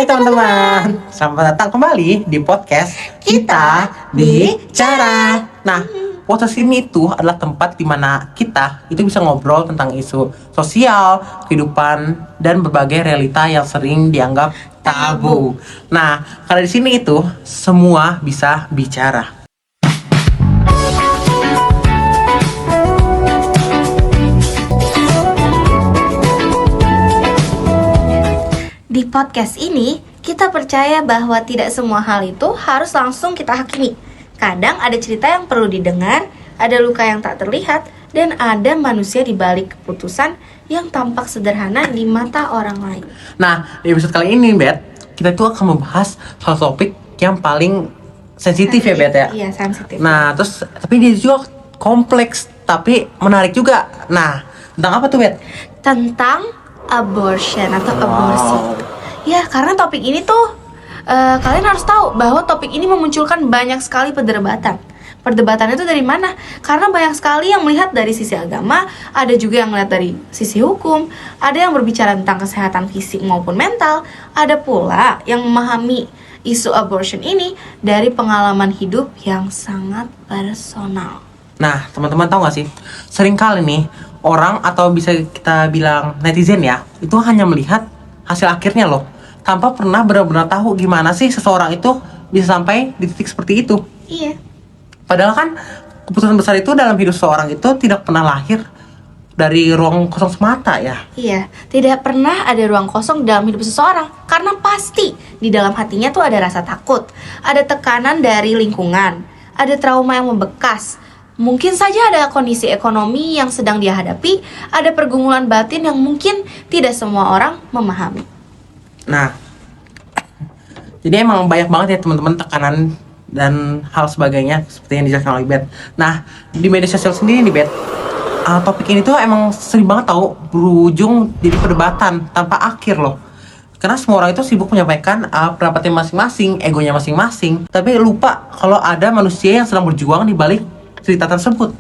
teman-teman, selamat datang kembali di podcast Kita Bicara. Nah, podcast ini itu adalah tempat di mana kita itu bisa ngobrol tentang isu sosial, kehidupan, dan berbagai realita yang sering dianggap tabu. Nah, karena di sini itu semua bisa bicara. Di podcast ini, kita percaya bahwa tidak semua hal itu harus langsung kita hakimi. Kadang ada cerita yang perlu didengar, ada luka yang tak terlihat, dan ada manusia di balik keputusan yang tampak sederhana di mata orang lain. Nah, di episode kali ini, Bet, kita tuh akan membahas soal topik yang paling sensitif ya, Bet ya? Iya, sensitif. Nah, terus tapi dia juga kompleks, tapi menarik juga. Nah, tentang apa tuh, Bet? Tentang abortion atau aborsi. Ya, karena topik ini tuh kalian harus tahu bahwa topik ini memunculkan banyak sekali perdebatan. Perdebatan itu dari mana? Karena banyak sekali yang melihat dari sisi agama, ada juga yang melihat dari sisi hukum, ada yang berbicara tentang kesehatan fisik maupun mental, ada pula yang memahami isu abortion ini dari pengalaman hidup yang sangat personal. Nah, teman-teman tahu gak sih? Seringkali nih, orang atau bisa kita bilang netizen ya, itu hanya melihat hasil akhirnya loh, tanpa pernah benar-benar tahu gimana sih seseorang itu bisa sampai di titik seperti itu. Iya. Padahal kan keputusan besar itu dalam hidup seseorang itu tidak pernah lahir dari ruang kosong semata ya. Iya, tidak pernah ada ruang kosong dalam hidup seseorang. Karena pasti di dalam hatinya tuh ada rasa takut, ada tekanan dari lingkungan, ada trauma yang membekas. Mungkin saja ada kondisi ekonomi yang sedang dia hadapi, ada pergumulan batin yang mungkin tidak semua orang memahami. Nah, jadi emang banyak banget ya teman-teman tekanan dan hal sebagainya seperti yang dijelaskan oleh Bet. Nah, di media sosial sendiri nih Bet, topik ini tuh emang sering banget tahu berujung jadi perdebatan tanpa akhir loh. Karena semua orang itu sibuk menyampaikan pendapatnya masing-masing, egonya masing-masing, tapi lupa kalau ada manusia yang sedang berjuang di balik cerita tersebut.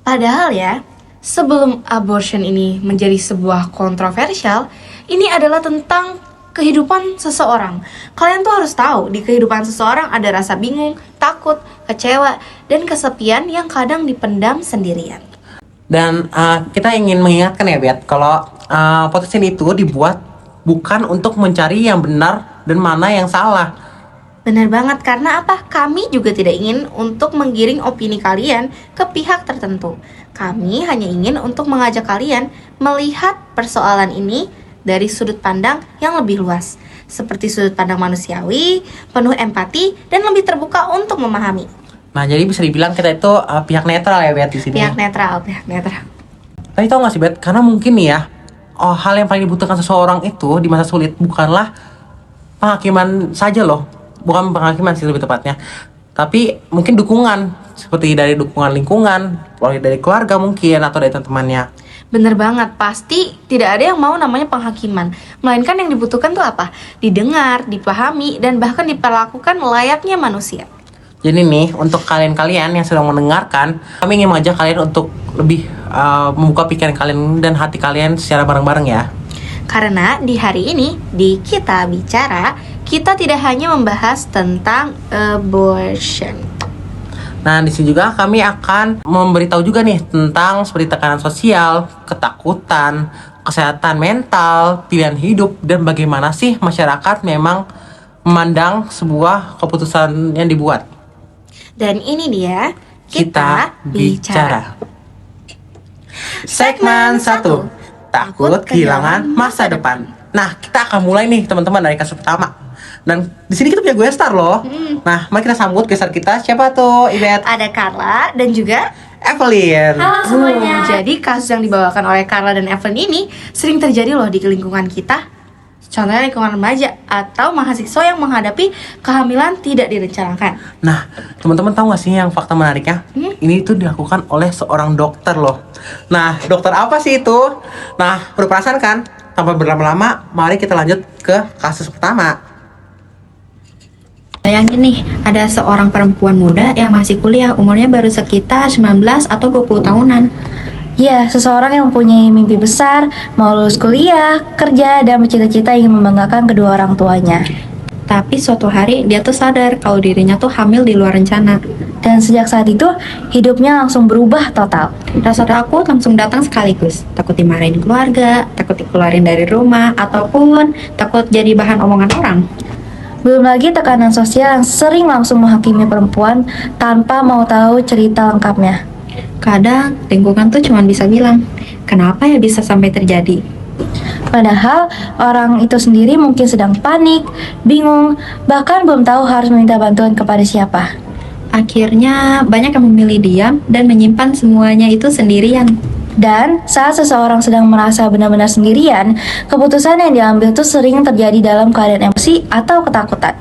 Padahal ya, sebelum abortion ini menjadi sebuah kontroversial, ini adalah tentang kehidupan seseorang. Kalian tuh harus tahu, di kehidupan seseorang ada rasa bingung, takut, kecewa, dan kesepian yang kadang dipendam sendirian. Dan kita ingin mengingatkan ya Bet, kalau podcast ini itu dibuat bukan untuk mencari yang benar dan mana yang salah. Benar banget, karena apa? Kami juga tidak ingin untuk menggiring opini kalian ke pihak tertentu. Kami hanya ingin untuk mengajak kalian melihat persoalan ini dari sudut pandang yang lebih luas, seperti sudut pandang manusiawi, penuh empati, dan lebih terbuka untuk memahami. Nah, jadi bisa dibilang kita itu pihak netral ya Bet di sini. Pihak netral. Tapi tau gak sih Bet, karena mungkin nih ya, hal yang paling dibutuhkan seseorang itu di masa sulit bukanlah penghakiman saja loh. Bukan penghakiman sih lebih tepatnya, tapi mungkin dukungan, seperti dari dukungan lingkungan, dari keluarga mungkin, atau dari teman-temannya. Bener banget, pasti tidak ada yang mau namanya penghakiman. Melainkan yang dibutuhkan tuh apa? Didengar, dipahami, dan bahkan diperlakukan layaknya manusia. Jadi nih, untuk kalian-kalian yang sedang mendengarkan, kami ingin mengajak kalian untuk lebih membuka pikiran kalian dan hati kalian secara bareng-bareng ya. Karena di hari ini, di Kita Bicara, kita tidak hanya membahas tentang abortion. Nah, di sini juga kami akan memberitahu juga nih tentang seperti tekanan sosial, ketakutan, kesehatan mental, pilihan hidup, dan bagaimana sih masyarakat memang memandang sebuah keputusan yang dibuat. Dan ini dia Kita Bicara. Segmen 1. Takut kehilangan masa depan. Nah, kita akan mulai nih teman-teman dari kasus pertama. Dan di sini kita punya gue star loh. Nah, mari kita sambut gue star kita. Siapa tuh, Ibet? Ada Carla dan juga Evelyn. halo semuanya. Jadi kasus yang dibawakan oleh Carla dan Evelyn ini sering terjadi loh di lingkungan kita. Contohnya lingkungan remaja atau mahasiswa yang menghadapi kehamilan tidak direncanakan. Nah, teman-teman tahu gak sih yang fakta menariknya? Ini tuh dilakukan oleh seorang dokter loh. Nah, dokter apa sih itu? Nah, berperasaan kan? Tanpa berlama-lama, mari kita lanjut ke kasus pertama. Bayangin nih, ada seorang perempuan muda yang masih kuliah, umurnya baru sekitar 19 atau 20 tahunan. Ya, seseorang yang mempunyai mimpi besar, mau lulus kuliah, kerja, dan bercita-cita ingin membanggakan kedua orang tuanya. Tapi suatu hari dia tuh sadar kalau dirinya tuh hamil di luar rencana. Dan sejak saat itu, hidupnya langsung berubah total. Rasa takut langsung datang sekaligus. Takut dimarahin keluarga, takut dikeluarin dari rumah, ataupun takut jadi bahan omongan orang. Belum lagi tekanan sosial yang sering langsung menghakimi perempuan tanpa mau tahu cerita lengkapnya. Kadang lingkungan tuh cuma bisa bilang, kenapa ya bisa sampai terjadi? Padahal orang itu sendiri mungkin sedang panik, bingung, bahkan belum tahu harus meminta bantuan kepada siapa. Akhirnya banyak yang memilih diam dan menyimpan semuanya itu sendirian. Dan saat seseorang sedang merasa benar-benar sendirian, keputusan yang diambil itu sering terjadi dalam keadaan emosi atau ketakutan.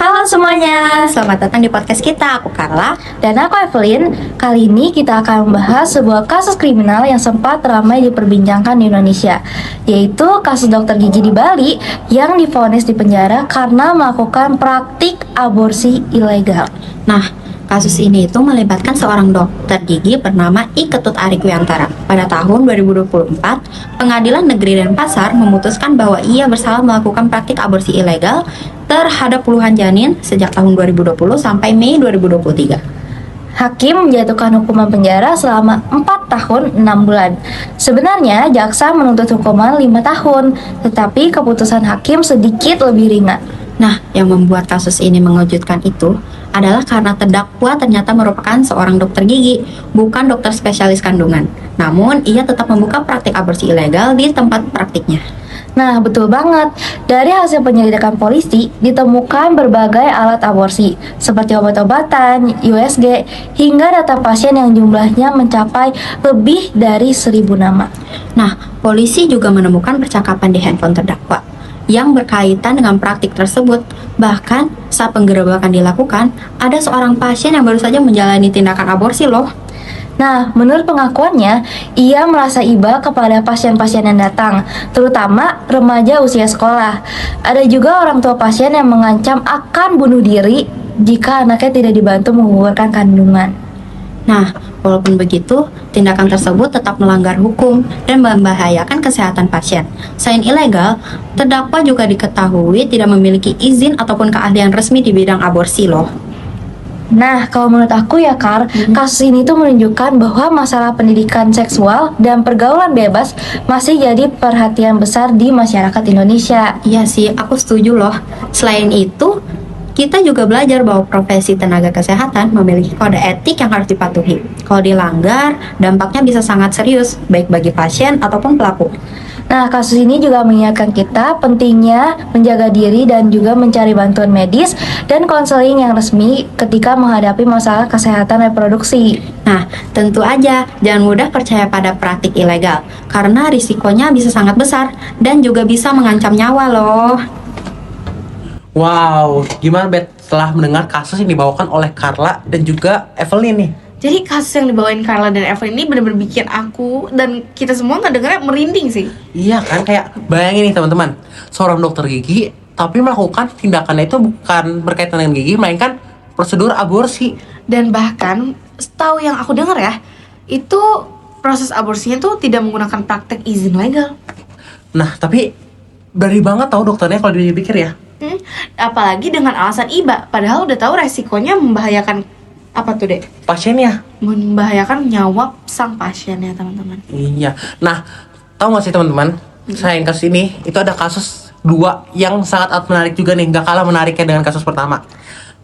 Halo semuanya, Selamat datang di podcast kita, aku Carla. dan aku Evelyn. Kali ini kita akan membahas sebuah kasus kriminal yang sempat ramai diperbincangkan di Indonesia, yaitu kasus dokter gigi di Bali yang divonis di penjara karena melakukan praktik aborsi ilegal. Nah, kasus ini itu melibatkan seorang dokter gigi bernama I Ketut Arik Wiantara. Pada tahun 2024, Pengadilan Negeri Denpasar memutuskan bahwa ia bersalah melakukan praktik aborsi ilegal terhadap puluhan janin sejak tahun 2020 sampai Mei 2023. Hakim menjatuhkan hukuman penjara selama 4 tahun 6 bulan. Sebenarnya jaksa menuntut hukuman 5 tahun, tetapi keputusan hakim sedikit lebih ringan. Nah, yang membuat kasus ini mengejutkan itu adalah karena terdakwa ternyata merupakan seorang dokter gigi, bukan dokter spesialis kandungan. Namun, ia tetap membuka praktik aborsi ilegal di tempat praktiknya. Nah, betul banget. Dari hasil penyelidikan polisi, ditemukan berbagai alat aborsi, seperti obat-obatan, USG, hingga data pasien yang jumlahnya mencapai lebih dari 1.000 nama. Nah, polisi juga menemukan percakapan di handphone terdakwa yang berkaitan dengan praktik tersebut. Bahkan, saat penggerebekan dilakukan, ada seorang pasien yang baru saja menjalani tindakan aborsi loh. Nah, menurut pengakuannya, ia merasa iba kepada pasien-pasien yang datang, terutama remaja usia sekolah. Ada juga orang tua pasien yang mengancam akan bunuh diri jika anaknya tidak dibantu menggugurkan kandungan. Nah, walaupun begitu, tindakan tersebut tetap melanggar hukum dan membahayakan kesehatan pasien. Selain ilegal, terdakwa juga diketahui tidak memiliki izin ataupun keahlian resmi di bidang aborsi loh. Nah, kalau menurut aku ya Kar, kasus ini tuh menunjukkan bahwa masalah pendidikan seksual dan pergaulan bebas masih jadi perhatian besar di masyarakat Indonesia. Iya sih, aku setuju loh. Selain itu, kita juga belajar bahwa profesi tenaga kesehatan memiliki kode etik yang harus dipatuhi. Kalau dilanggar, dampaknya bisa sangat serius, baik bagi pasien ataupun pelaku. Nah, kasus ini juga mengingatkan kita pentingnya menjaga diri dan juga mencari bantuan medis dan konseling yang resmi ketika menghadapi masalah kesehatan reproduksi. Nah, tentu aja jangan mudah percaya pada praktik ilegal, karena risikonya bisa sangat besar dan juga bisa mengancam nyawa loh. Wow, gimana Bet setelah mendengar kasus yang dibawakan oleh Carla dan juga Evelyn nih? Jadi kasus yang dibawain Carla dan Evelyn ini benar-benar bikin aku dan kita semua ngedengarnya merinding sih. Iya kan, kayak bayangin nih teman-teman, seorang dokter gigi tapi melakukan tindakannya itu bukan berkaitan dengan gigi, melainkan prosedur aborsi. Dan bahkan setahu yang aku dengar ya, itu proses aborsinya tuh tidak menggunakan praktek izin legal. Nah, tapi berani banget tahu dokternya kalau dipikir ya. Apalagi dengan alasan iba, padahal udah tahu resikonya membahayakan apa tuh dek? Pasiennya. Membahayakan nyawa sang pasien ya teman-teman. Iya. Nah, tahu nggak sih teman-teman? Selain kasus ini, itu ada kasus dua yang sangat menarik juga nih, nggak kalah menariknya dengan kasus pertama.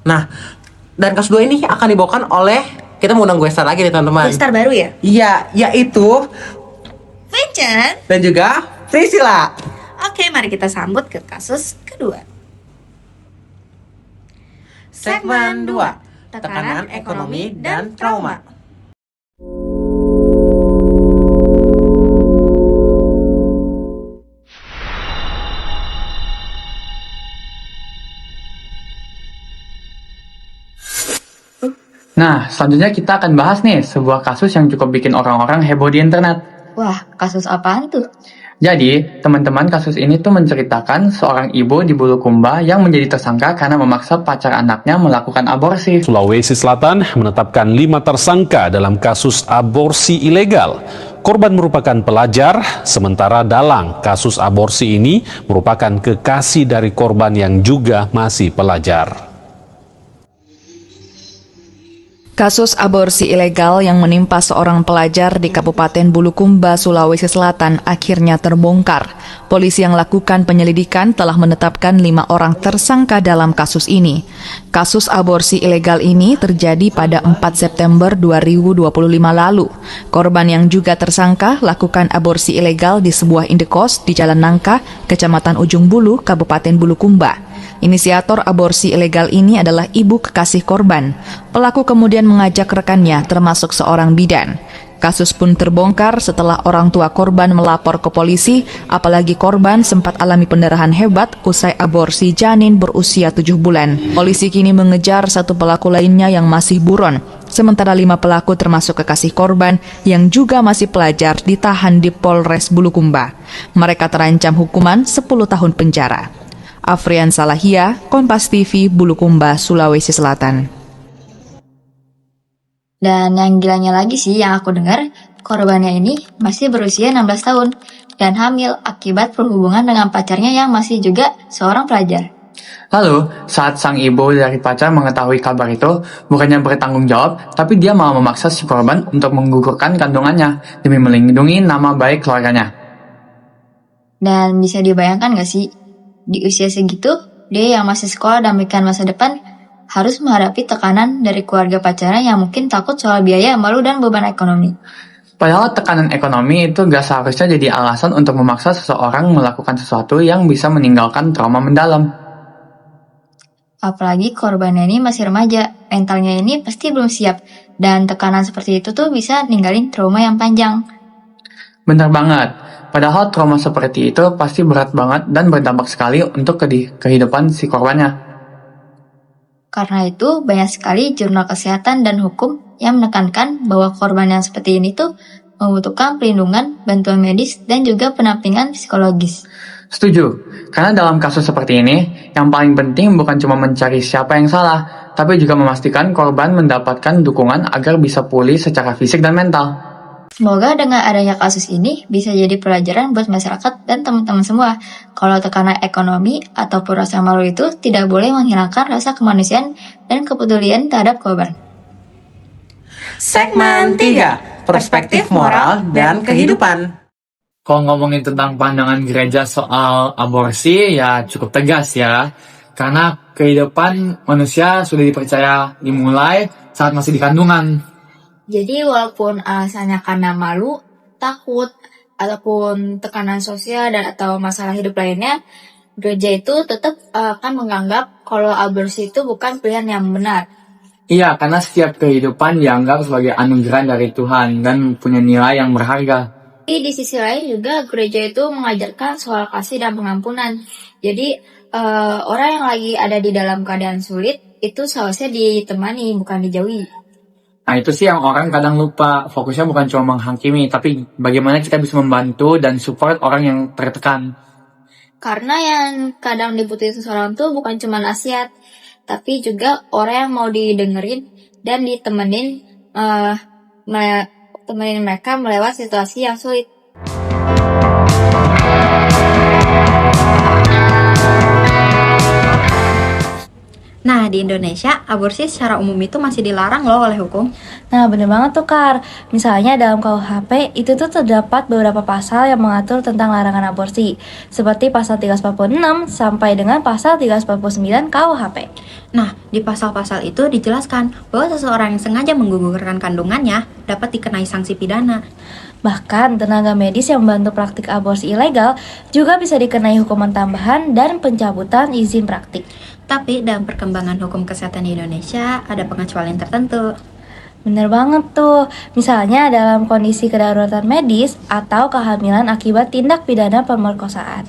Nah, dan kasus dua ini akan dibawakan oleh, kita mau undang gue star lagi nih teman-teman. Star baru ya? Iya, yaitu Vincent. dan juga Priscilla. Oke, mari kita sambut ke kasus kedua. Segmen 2. Tekanan ekonomi dan trauma. Nah, selanjutnya kita akan bahas nih sebuah kasus yang cukup bikin orang-orang heboh di internet. Wah, kasus apaan tuh? Jadi, teman-teman, kasus ini tuh menceritakan seorang ibu di Bulukumba yang menjadi tersangka karena memaksa pacar anaknya melakukan aborsi. Sulawesi Selatan menetapkan 5 tersangka dalam kasus aborsi ilegal. Korban merupakan pelajar, sementara dalang kasus aborsi ini merupakan kekasih dari korban yang juga masih pelajar. Kasus aborsi ilegal yang menimpa seorang pelajar di Kabupaten Bulukumba, Sulawesi Selatan akhirnya terbongkar. Polisi yang lakukan penyelidikan telah menetapkan 5 orang tersangka dalam kasus ini. Kasus aborsi ilegal ini terjadi pada 4 September 2025 lalu. Korban yang juga tersangka lakukan aborsi ilegal di sebuah indekos di Jalan Nangka, Kecamatan Ujung Bulu, Kabupaten Bulukumba. Inisiator aborsi ilegal ini adalah ibu kekasih korban. Pelaku kemudian mengajak rekannya termasuk seorang bidan. Kasus pun terbongkar setelah orang tua korban melapor ke polisi, apalagi korban sempat alami pendarahan hebat usai aborsi janin berusia 7 bulan. Polisi kini mengejar satu pelaku lainnya yang masih buron, sementara 5 pelaku termasuk kekasih korban yang juga masih pelajar ditahan di Polres Bulukumba. Mereka terancam hukuman 10 tahun penjara. Afrian Salahia, Kompas TV, Bulukumba, Sulawesi Selatan. Dan yang gilanya lagi sih yang aku dengar, korbannya ini masih berusia 16 tahun dan hamil akibat berhubungan dengan pacarnya yang masih juga seorang pelajar. Lalu, saat sang ibu dari pacar mengetahui kabar itu, bukannya bertanggung jawab, tapi dia malah memaksa si korban untuk menggugurkan kandungannya demi melindungi nama baik keluarganya. Dan bisa dibayangkan gak sih, di usia segitu, dia yang masih sekolah dan memikirkan masa depan harus menghadapi tekanan dari keluarga pacarnya yang mungkin takut soal biaya, malu, dan beban ekonomi. Padahal tekanan ekonomi itu gak seharusnya jadi alasan untuk memaksa seseorang melakukan sesuatu yang bisa meninggalkan trauma mendalam. Apalagi korbannya ini masih remaja, mentalnya ini pasti belum siap, dan tekanan seperti itu tuh bisa ninggalin trauma yang panjang. Bener banget. Padahal trauma seperti itu pasti berat banget dan berdampak sekali untuk kehidupan si korbannya. Karena itu, banyak sekali jurnal kesehatan dan hukum yang menekankan bahwa korban yang seperti ini tuh membutuhkan perlindungan, bantuan medis, dan juga pendampingan psikologis. Setuju, karena dalam kasus seperti ini, yang paling penting bukan cuma mencari siapa yang salah, tapi juga memastikan korban mendapatkan dukungan agar bisa pulih secara fisik dan mental. Semoga dengan adanya kasus ini bisa jadi pelajaran buat masyarakat dan teman-teman semua. Kalau tekanan ekonomi ataupun rasa malu itu tidak boleh menghilangkan rasa kemanusiaan dan kepedulian terhadap korban. Segmen 3, Perspektif Moral dan Kehidupan. Kalau ngomongin tentang pandangan gereja soal aborsi, ya cukup tegas ya. Karena kehidupan manusia sudah dipercaya dimulai saat masih di kandungan. Jadi walaupun alasannya karena malu, takut, ataupun tekanan sosial dan atau masalah hidup lainnya, gereja itu tetap akan menganggap kalau aborsi itu bukan pilihan yang benar. Iya, karena setiap kehidupan dianggap sebagai anugerah dari Tuhan dan punya nilai yang berharga. Tapi di sisi lain juga gereja itu mengajarkan soal kasih dan pengampunan. Jadi orang yang lagi ada di dalam keadaan sulit itu seharusnya ditemani, bukan dijauhi. Nah itu sih yang orang kadang lupa, fokusnya bukan cuma menghakimi, tapi bagaimana kita bisa membantu dan support orang yang tertekan. Karena yang kadang dibutuhin seseorang tuh bukan cuma nasihat, tapi juga orang yang mau didengerin dan ditemenin, temenin mereka melewati situasi yang sulit. Nah, di Indonesia, aborsi secara umum itu masih dilarang loh oleh hukum. Nah, bener banget tuh, Kar. Misalnya dalam KUHP, itu tuh terdapat beberapa pasal yang mengatur tentang larangan aborsi, seperti pasal 346 sampai dengan pasal 349 KUHP. Nah, di pasal-pasal itu dijelaskan bahwa seseorang yang sengaja menggugurkan kandungannya dapat dikenai sanksi pidana. Bahkan, tenaga medis yang membantu praktik aborsi ilegal juga bisa dikenai hukuman tambahan dan pencabutan izin praktik. Tapi dalam perkembangan hukum kesehatan di Indonesia ada pengecualian tertentu. Bener banget tuh, misalnya dalam kondisi kedaruratan medis atau kehamilan akibat tindak pidana pemerkosaan.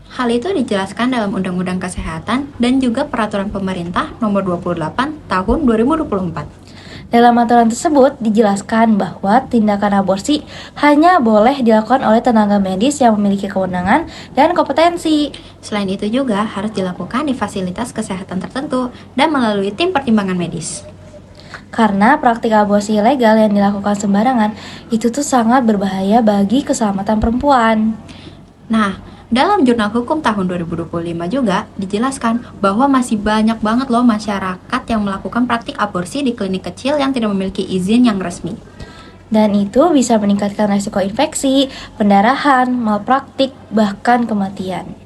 Hal itu dijelaskan dalam Undang-Undang Kesehatan dan juga Peraturan Pemerintah Nomor 28 Tahun 2024. Dalam aturan tersebut dijelaskan bahwa tindakan aborsi hanya boleh dilakukan oleh tenaga medis yang memiliki kewenangan dan kompetensi. Selain itu juga harus dilakukan di fasilitas kesehatan tertentu dan melalui tim pertimbangan medis. Karena praktik aborsi ilegal yang dilakukan sembarangan itu tuh sangat berbahaya bagi keselamatan perempuan. Nah, dalam Jurnal Hukum tahun 2025 juga dijelaskan bahwa masih banyak banget loh masyarakat yang melakukan praktik aborsi di klinik kecil yang tidak memiliki izin yang resmi. Dan itu bisa meningkatkan resiko infeksi, pendarahan, malpraktik, bahkan kematian.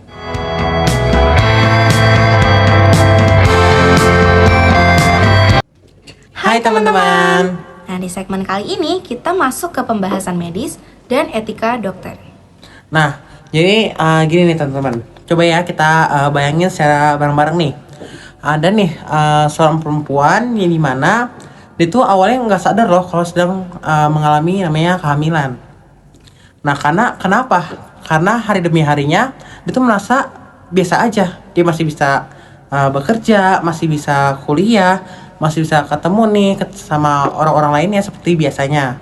Hai teman-teman. Nah, di segmen kali ini kita masuk ke pembahasan medis dan etika dokter. Nah, jadi gini nih teman-teman. Coba ya kita bayangin secara bareng-bareng nih. Ada nih seorang perempuan yang dimana dia tuh awalnya nggak sadar loh kalau sedang mengalami namanya kehamilan. Nah, kenapa? Karena hari demi harinya dia tuh merasa biasa aja. Dia masih bisa bekerja, masih bisa kuliah, masih bisa ketemu nih sama orang-orang lainnya seperti biasanya.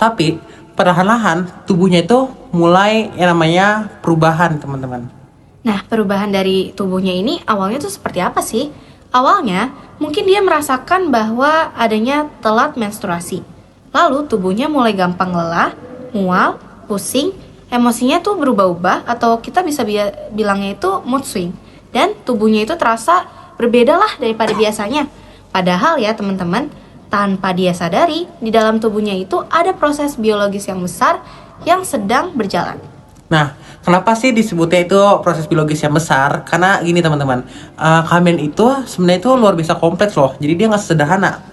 Tapi perlahan-lahan tubuhnya itu mulai yang namanya perubahan, teman-teman. Nah, perubahan dari tubuhnya ini awalnya tuh seperti apa sih? Awalnya, mungkin dia merasakan bahwa adanya telat menstruasi. Lalu tubuhnya mulai gampang lelah, mual, pusing, emosinya tuh berubah-ubah atau kita bisa bilangnya itu mood swing. Dan tubuhnya itu terasa berbeda lah daripada biasanya. Padahal ya teman-teman, tanpa dia sadari, di dalam tubuhnya itu ada proses biologis yang besar yang sedang berjalan. Nah, kenapa sih disebutnya itu proses biologis yang besar? Karena gini teman-teman, kehamilan itu sebenarnya itu luar biasa kompleks loh. Jadi dia nggak sederhana.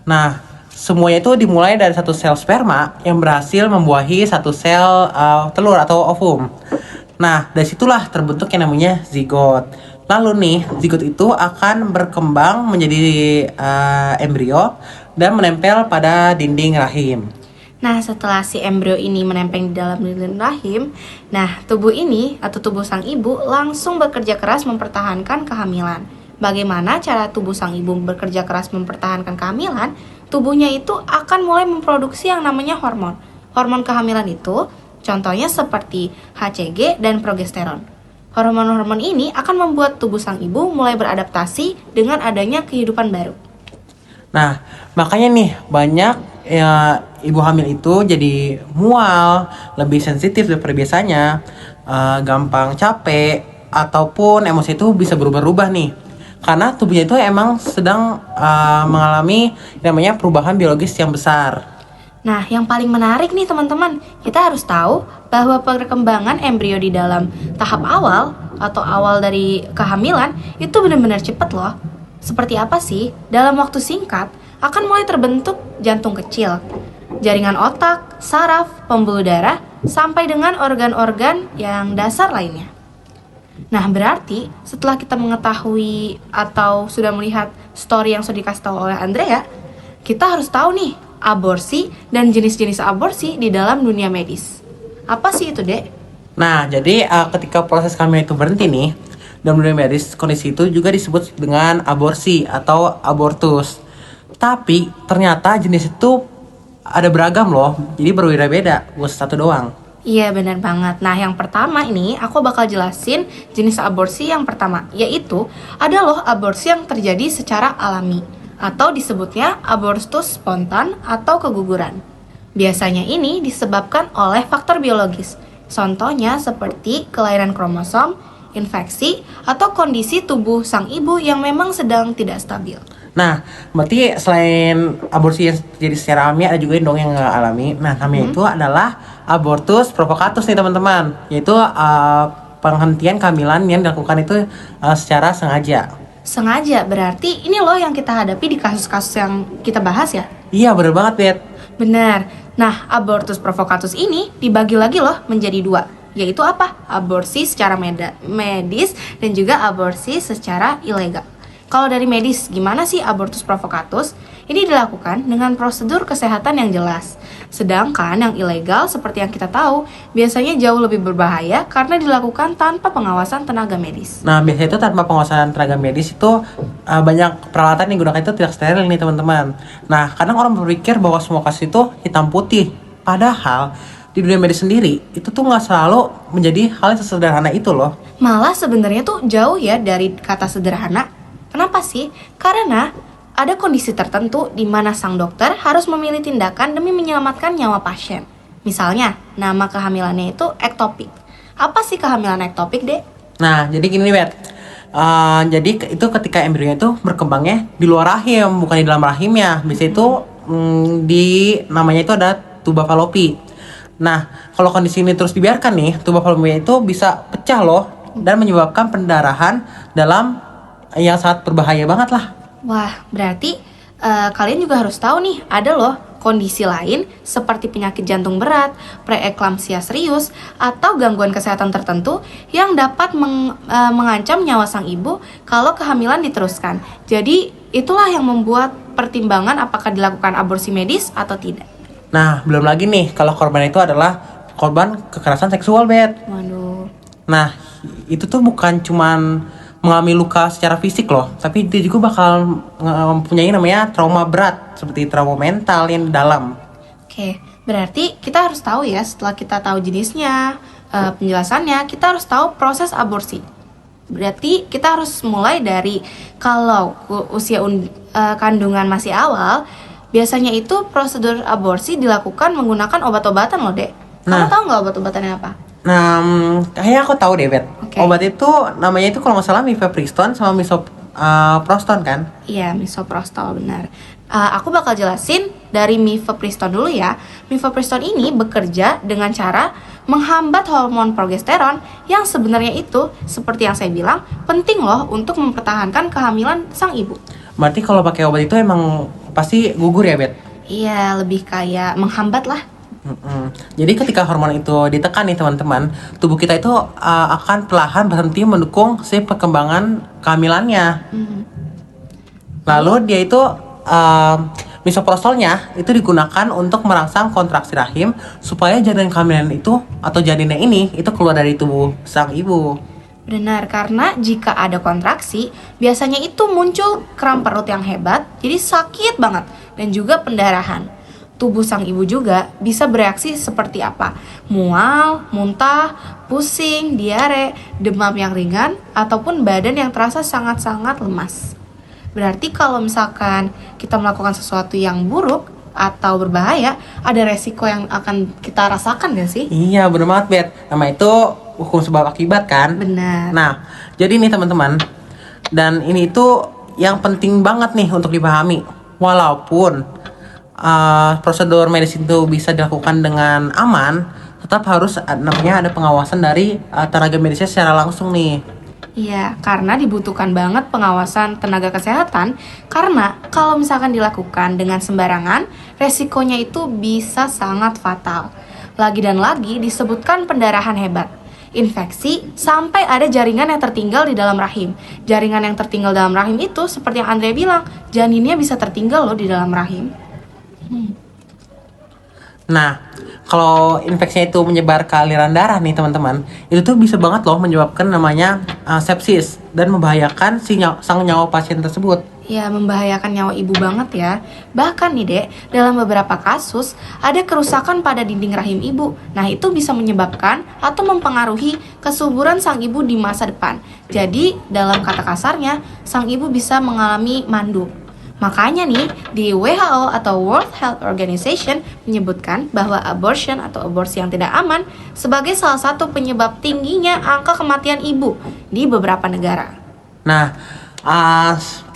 Nah, semuanya itu dimulai dari satu sel sperma yang berhasil membuahi satu sel telur atau ovum. Nah, dari situlah terbentuk yang namanya zigot. Lalu nih, zigot itu akan berkembang menjadi embrio dan menempel pada dinding rahim. Nah, setelah si embrio ini menempel di dalam dinding rahim, nah tubuh ini atau tubuh sang ibu langsung bekerja keras mempertahankan kehamilan. Bagaimana cara tubuh sang ibu bekerja keras mempertahankan kehamilan? Tubuhnya itu akan mulai memproduksi yang namanya hormon. Hormon kehamilan itu contohnya seperti HCG dan progesteron. Hormon-hormon ini akan membuat tubuh sang ibu mulai beradaptasi dengan adanya kehidupan baru. Nah, makanya nih banyak ibu hamil itu jadi mual, lebih sensitif daripada biasanya, gampang capek, ataupun emosi itu bisa berubah-ubah nih. Karena tubuhnya itu emang sedang mengalami namanya perubahan biologis yang besar. Nah, yang paling menarik nih teman-teman, kita harus tahu bahwa perkembangan embrio di dalam tahap awal atau awal dari kehamilan itu benar-benar cepat loh. Seperti apa sih? Dalam waktu singkat akan mulai terbentuk jantung kecil, jaringan otak, saraf, pembuluh darah, sampai dengan organ-organ yang dasar lainnya. Nah, berarti setelah kita mengetahui atau sudah melihat story yang sudah dikasih tahu oleh Andrea, kita harus tahu nih aborsi dan jenis-jenis aborsi di dalam dunia medis. Apa sih itu, Dek? Nah, jadi ketika proses kehamilan itu berhenti nih, dalam dunia medis, kondisi itu juga disebut dengan aborsi atau abortus. Tapi ternyata jenis itu ada beragam loh, jadi berbeda-beda, bukan satu doang. Iya, benar banget. Nah, yang pertama ini aku bakal jelasin jenis aborsi yang pertama, yaitu ada loh aborsi yang terjadi secara alami atau disebutnya abortus spontan atau keguguran. Biasanya ini disebabkan oleh faktor biologis. Contohnya seperti kelainan kromosom, infeksi, atau kondisi tubuh sang ibu yang memang sedang tidak stabil. Nah, berarti selain aborsi yang terjadi secara alami, ada juga dong yang nggak alami. Nah, namanya itu adalah abortus provocatus nih teman-teman, yaitu penghentian kehamilan yang dilakukan itu secara sengaja. Sengaja, berarti ini loh yang kita hadapi di kasus-kasus yang kita bahas ya? Iya, bener banget, Bet. Benar. Nah, abortus provocatus ini dibagi lagi loh menjadi dua, yaitu apa? Aborsi secara medis dan juga aborsi secara ilegal. Kalau dari medis, gimana sih abortus provocatus? Ini dilakukan dengan prosedur kesehatan yang jelas. Sedangkan yang ilegal seperti yang kita tahu biasanya jauh lebih berbahaya karena dilakukan tanpa pengawasan tenaga medis. Nah, biasanya itu tanpa pengawasan tenaga medis itu banyak peralatan yang digunakan itu tidak steril nih teman-teman. Nah, kadang orang berpikir bahwa semua kasus itu hitam putih. Padahal di dunia medis sendiri itu tuh nggak selalu menjadi hal yang sesederhana itu loh. Malah sebenarnya tuh jauh ya dari kata sederhana. Kenapa sih? Karena ada kondisi tertentu di mana sang dokter harus memilih tindakan demi menyelamatkan nyawa pasien. Misalnya, nama kehamilannya itu ektopik. Apa sih kehamilan ektopik, Dek? Nah, jadi gini nih, Bet. Jadi itu ketika embrionya itu berkembangnya di luar rahim, bukan di dalam rahimnya. Biasanya itu di namanya itu ada tuba falopi. Nah, kalau kondisi ini terus dibiarkan nih, tuba falopinya itu bisa pecah loh dan menyebabkan pendarahan dalam yang sangat berbahaya banget lah. Wah, berarti kalian juga harus tahu nih, ada loh kondisi lain seperti penyakit jantung berat, preeklamsia serius, atau gangguan kesehatan tertentu yang dapat mengancam nyawa sang ibu kalau kehamilan diteruskan. Jadi, itulah yang membuat pertimbangan apakah dilakukan aborsi medis atau tidak. Nah, belum lagi nih kalau korban itu adalah korban kekerasan seksual, Bet. Waduh. Nah, itu tuh bukan cuman mengalami luka secara fisik loh, tapi dia juga bakal mempunyai namanya trauma berat, seperti trauma mental yang dalam. Oke, berarti kita harus tahu ya, setelah kita tahu jenisnya, penjelasannya, kita harus tahu proses aborsi. Berarti kita harus mulai dari kalau usia kandungan masih awal, biasanya itu prosedur aborsi dilakukan menggunakan obat-obatan loh, Dek. Kamu tahu nggak obat-obatannya apa? Nah, kayaknya aku tahu deh, Bet. Oke. Obat itu namanya itu kalau nggak salah mifepriston sama misoprostol kan? Iya, misoprostol, benar. Aku bakal jelasin dari mifepriston dulu ya. Mifepriston ini bekerja dengan cara menghambat hormon progesteron yang sebenarnya itu, seperti yang saya bilang, penting loh untuk mempertahankan kehamilan sang ibu. Berarti kalau pakai obat itu emang pasti gugur ya, Bet? Iya, lebih kayak menghambat lah. Jadi ketika hormon itu ditekan nih teman-teman, tubuh kita itu akan perlahan berhenti mendukung si perkembangan kehamilannya. Lalu dia itu misoprostolnya itu digunakan untuk merangsang kontraksi rahim supaya janin kehamilan itu atau janinnya ini itu keluar dari tubuh sang ibu. Benar, karena jika ada kontraksi, biasanya itu muncul kram perut yang hebat, jadi sakit banget, dan juga pendarahan. Tubuh sang ibu juga bisa bereaksi seperti apa? Mual, muntah, pusing, diare, demam yang ringan, ataupun badan yang terasa sangat-sangat lemas. Berarti kalau misalkan kita melakukan sesuatu yang buruk atau berbahaya, ada resiko yang akan kita rasakan gak sih? Iya, bener banget, Bet. Nama itu hukum sebab akibat kan? Benar. Nah, jadi nih teman-teman, dan ini itu yang penting banget nih untuk dipahami. Walaupun prosedur medis itu bisa dilakukan dengan aman, tetap harus namanya ada pengawasan dari tenaga medisnya secara langsung nih. Iya, karena dibutuhkan banget pengawasan tenaga kesehatan, karena kalau misalkan dilakukan dengan sembarangan, resikonya itu bisa sangat fatal. Lagi dan lagi disebutkan pendarahan hebat, infeksi, sampai ada jaringan yang tertinggal di dalam rahim. Jaringan yang tertinggal dalam rahim itu seperti yang Andre bilang, janinnya bisa tertinggal loh di dalam rahim. Nah, kalau infeksinya itu menyebar ke aliran darah nih teman-teman, itu tuh bisa banget loh menyebabkan namanya sepsis dan membahayakan sang nyawa pasien tersebut. Ya, membahayakan nyawa ibu banget ya. Bahkan nih Dek, dalam beberapa kasus ada kerusakan pada dinding rahim ibu. Nah, itu bisa menyebabkan atau mempengaruhi kesuburan sang ibu di masa depan. Jadi, dalam kata kasarnya, sang ibu bisa mengalami mandul. Makanya nih, di WHO atau World Health Organization menyebutkan bahwa abortion atau aborsi yang tidak aman sebagai salah satu penyebab tingginya angka kematian ibu di beberapa negara. Nah,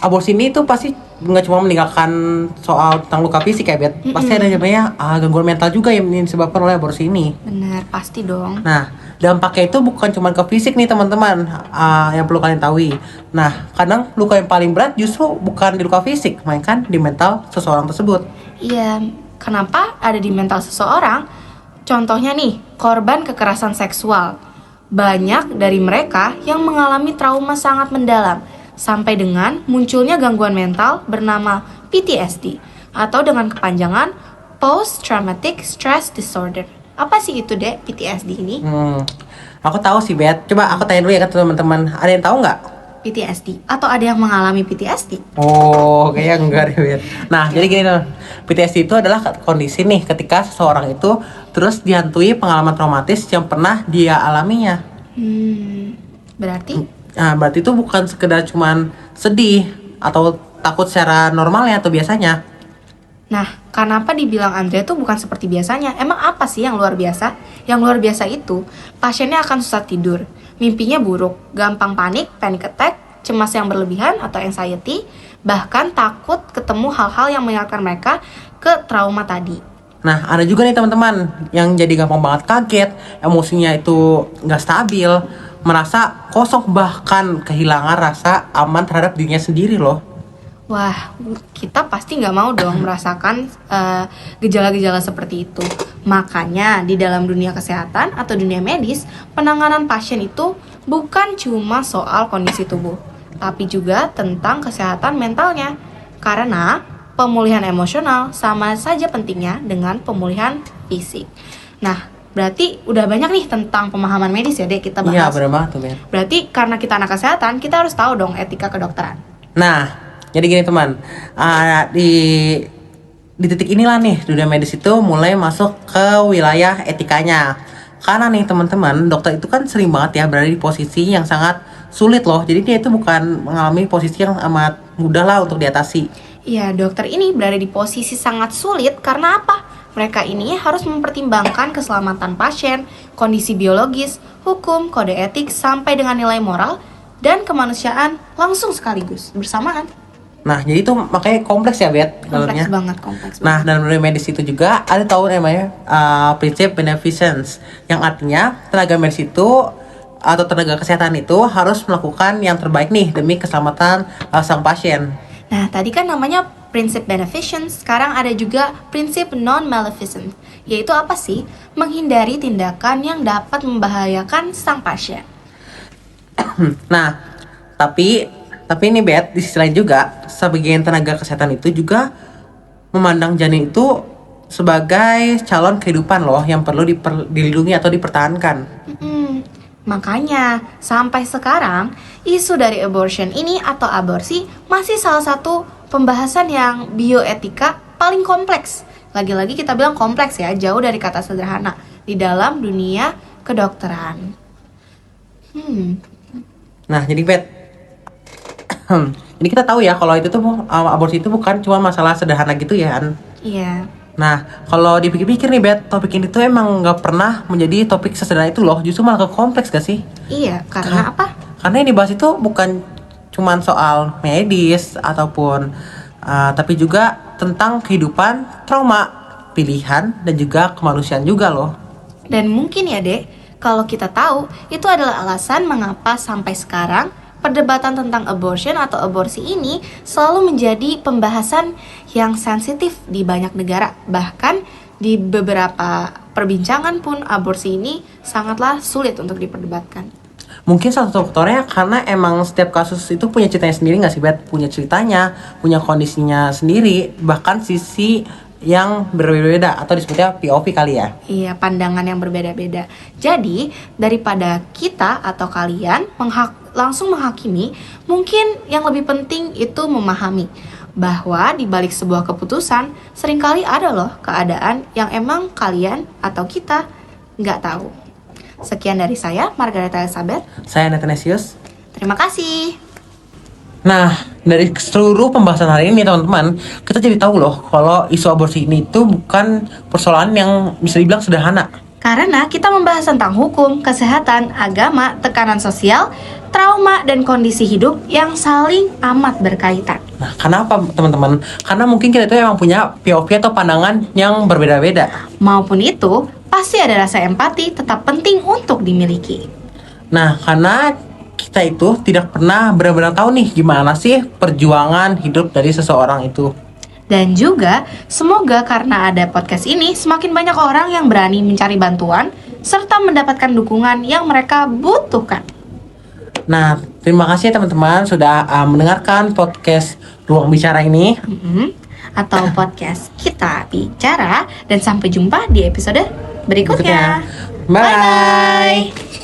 aborsi ini tuh pasti nggak cuma meninggalkan soal tentang luka fisik ya, Bet. Pasti ada namanya gangguan mental juga yang disebabkan oleh aborsi ini. Benar, pasti dong. Nah, dampaknya itu bukan cuma ke fisik nih teman-teman, yang perlu kalian tahu. Nah, kadang luka yang paling berat justru bukan di luka fisik, melainkan di mental seseorang tersebut. Iya, kenapa ada di mental seseorang? Contohnya nih, korban kekerasan seksual. Banyak dari mereka yang mengalami trauma sangat mendalam, sampai dengan munculnya gangguan mental bernama PTSD atau dengan kepanjangan Post Traumatic Stress Disorder. Apa sih itu deh PTSD ini? Aku tahu sih, Bet. Coba aku tanya dulu ya ke teman-teman. Ada yang tahu nggak? PTSD atau ada yang mengalami PTSD? Oh, kayaknya enggak deh, Bet. Nah, jadi gini tuh. PTSD itu adalah kondisi nih ketika seseorang itu terus dihantui pengalaman traumatis yang pernah dia alaminya. Berarti Nah, berarti itu bukan sekedar cuman sedih atau takut secara normalnya atau biasanya. Nah, kenapa dibilang Andrea tuh bukan seperti biasanya? Emang apa sih yang luar biasa? Yang luar biasa itu, pasiennya akan susah tidur, mimpinya buruk, gampang panik, panic attack, cemas yang berlebihan atau anxiety, bahkan takut ketemu hal-hal yang mengingatkan mereka ke trauma tadi. Nah, ada juga nih teman-teman yang jadi gampang banget kaget, emosinya itu nggak stabil, merasa kosong bahkan kehilangan rasa aman terhadap dirinya sendiri loh. Wah, kita pasti nggak mau dong merasakan gejala-gejala seperti itu. Makanya di dalam dunia kesehatan atau dunia medis, penanganan pasien itu bukan cuma soal kondisi tubuh, tapi juga tentang kesehatan mentalnya. Karena pemulihan emosional sama saja pentingnya dengan pemulihan fisik. Nah, berarti udah banyak nih tentang pemahaman medis ya, Dek, kita Iya, bahas. bener banget tuh, Ben. Berarti karena kita anak kesehatan, kita harus tahu dong etika kedokteran. Nah, jadi gini teman, di titik inilah nih dunia medis itu mulai masuk ke wilayah etikanya. Karena nih teman-teman, dokter itu kan sering banget ya berada di posisi yang sangat sulit loh. Jadi dia itu bukan mengalami posisi yang amat mudah lah untuk diatasi. Iya, dokter ini berada di posisi sangat sulit karena apa? Mereka ini harus mempertimbangkan keselamatan pasien, kondisi biologis, hukum, kode etik, sampai dengan nilai moral dan kemanusiaan langsung sekaligus bersamaan. Nah, jadi itu makanya kompleks ya, Bet, Kompleks dalamnya. banget, kompleks banget. Nah, dalam dunia medis itu juga ada tahu namanya prinsip beneficence, yang artinya tenaga medis itu atau tenaga kesehatan itu harus melakukan yang terbaik nih demi keselamatan sang pasien. Nah, tadi kan namanya prinsip beneficence, sekarang ada juga prinsip non-maleficence, yaitu apa sih? Menghindari tindakan yang dapat membahayakan sang pasien. Nah, tapi ini, Bet, di sisi lain juga sebagian tenaga kesehatan itu juga memandang janin itu sebagai calon kehidupan loh yang perlu dilindungi atau dipertahankan. Makanya, sampai sekarang, isu dari abortion ini atau aborsi masih salah satu pembahasan yang bioetika paling kompleks. Lagi-lagi kita bilang kompleks ya, jauh dari kata sederhana di dalam dunia kedokteran. Nah, jadi Bet, jadi kita tahu ya kalau itu tuh aborsi itu bukan cuma masalah sederhana gitu ya, An. Iya. Nah, kalau dipikir-pikir nih, Bet, topik ini tuh emang nggak pernah menjadi topik sesederhana itu loh, justru malah kompleks gak sih? Iya, karena apa? Karena yang dibahas itu bukan cuman soal medis ataupun tapi juga tentang kehidupan, trauma, pilihan, dan juga kemanusiaan juga loh. Dan mungkin ya, Dek, kalau kita tahu, itu adalah alasan mengapa sampai sekarang perdebatan tentang abortion atau aborsi ini selalu menjadi pembahasan yang sensitif di banyak negara. Bahkan di beberapa perbincangan pun aborsi ini sangatlah sulit untuk diperdebatkan. Mungkin salah satu faktornya karena emang setiap kasus itu punya ceritanya sendiri nggak sih, Bet? Punya ceritanya, punya kondisinya sendiri, bahkan sisi yang berbeda-beda atau disebutnya POV kali ya. Iya, pandangan yang berbeda-beda. Jadi, daripada kita atau kalian langsung menghakimi, mungkin yang lebih penting itu memahami bahwa di balik sebuah keputusan seringkali ada loh keadaan yang emang kalian atau kita nggak tahu. Sekian dari saya, Margareta Elizabeth. Saya Nathanesius. Terima kasih. Nah, dari seluruh pembahasan hari ini teman-teman, kita jadi tahu loh kalau isu aborsi ini itu bukan persoalan yang bisa dibilang sederhana. Karena kita membahas tentang hukum, kesehatan, agama, tekanan sosial, trauma, dan kondisi hidup yang saling amat berkaitan. Nah, kenapa teman-teman? Karena mungkin kita itu emang punya POV atau pandangan yang berbeda-beda. Maupun itu, pasti ada rasa empati tetap penting untuk dimiliki. Nah, karena kita itu tidak pernah benar-benar tahu nih gimana sih perjuangan hidup dari seseorang itu. Dan juga, semoga karena ada podcast ini, semakin banyak orang yang berani mencari bantuan, serta mendapatkan dukungan yang mereka butuhkan. Nah, Terima kasih teman-teman sudah mendengarkan podcast Ruang Bicara ini. Atau podcast Kita Bicara. Dan sampai jumpa di episode berikutnya. Bye.